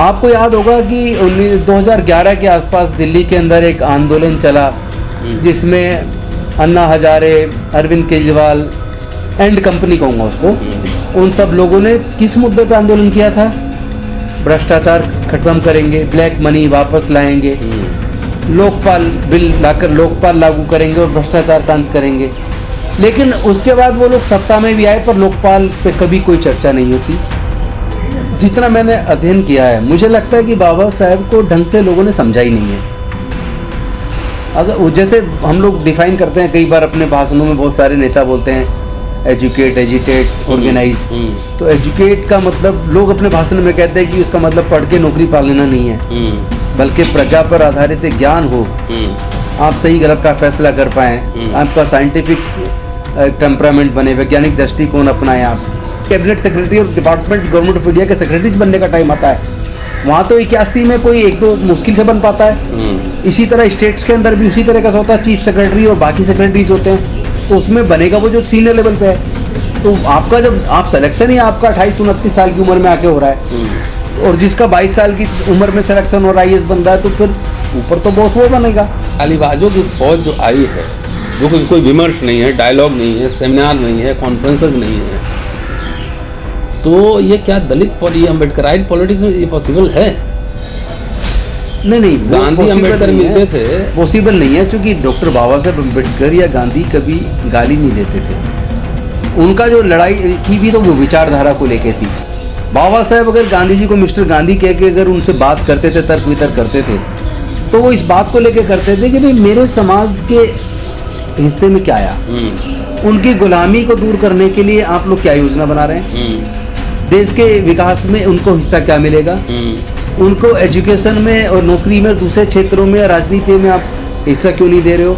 आपको याद होगा कि 2011 के आसपास दिल्ली के अंदर एक आंदोलन चला जिसमें अन्ना हजारे, अरविंद केजरीवाल एंड कंपनी कहूँगा उसको, उन सब लोगों ने किस मुद्दे पे आंदोलन किया था? भ्रष्टाचार खत्म करेंगे, ब्लैक मनी वापस लाएंगे, लोकपाल बिल लाकर लोकपाल लागू करेंगे और भ्रष्टाचार का अंत करेंगे। लेकिन उसके बाद वो लोग सत्ता में भी आए पर लोकपाल पे कभी कोई चर्चा नहीं होती। जितना मैंने अध्ययन किया है, मुझे लगता है कि बाबा साहब को ढंग से लोगों ने समझा ही नहीं है। अगर जैसे हम लोग डिफाइन करते हैं कई बार अपने भाषणों में, बहुत सारे नेता बोलते हैं एजुकेट, एजिटेट, ऑर्गेनाइज। तो एजुकेट का मतलब लोग अपने भाषण में कहते हैं कि उसका मतलब पढ़ के नौकरी पा लेना नहीं है, बल्कि प्रजा पर आधारित ज्ञान हो, आप सही गलत का फैसला कर पाएं, आपका साइंटिफिक टेम्परामेंट बने, वैज्ञानिक दृष्टिकोण अपनाएं। आप कैबिनेट सेक्रेटरी और डिपार्टमेंट गवर्नमेंट ऑफ इंडिया के सेक्रेटरी बनने का टाइम आता है, वहाँ तो 81 में कोई एक दो मुश्किल से बन पाता है। इसी तरह स्टेट्स के अंदर भी उसी तरह का होता है, चीफ सेक्रेटरी और बाकी सेक्रेटरीज होते हैं, तो उसमें बनेगा वो जो सीनियर लेवल पे है। तो आपका जब आप सिलेक्शन ही आपका 28-29 साल की उम्र में आके हो रहा है और जिसका 22 साल की उम्र में सिलेक्शन हो रहा है, IAS बन रहा है, तो फिर ऊपर तो बॉस वो बनेगा। अलीबाजों की फौज जो आई है, जो कोई विमर्श नहीं है, डायलॉग नहीं है, सेमिनार नहीं है, कॉन्फ्रेंसेस नहीं है, तो ये क्या दलित अम्बेडकराइट पॉलिटिक्स में ये पॉसिबल है? नहीं, गांधी अम्बेडकर मिलते थे, पॉसिबल नहीं है, क्योंकि डॉक्टर बाबा साहब अम्बेडकर या गांधी कभी गाली नहीं देते थे। उनका जो लड़ाई थी भी तो वो विचारधारा को लेके थी। बाबा साहब अगर गांधी जी को मिस्टर गांधी कह के अगर उनसे बात करते थे, तर्क वितर्क करते थे, तो वो इस बात को लेके करते थे कि भाई मेरे समाज के हिस्से में क्या आया, उनकी गुलामी को दूर करने के लिए आप लोग क्या योजना बना रहे हैं, देश के विकास में उनको हिस्सा क्या मिलेगा, उनको एजुकेशन में और नौकरी में, दूसरे क्षेत्रों में, राजनीति में आप हिस्सा क्यों नहीं दे रहे हो।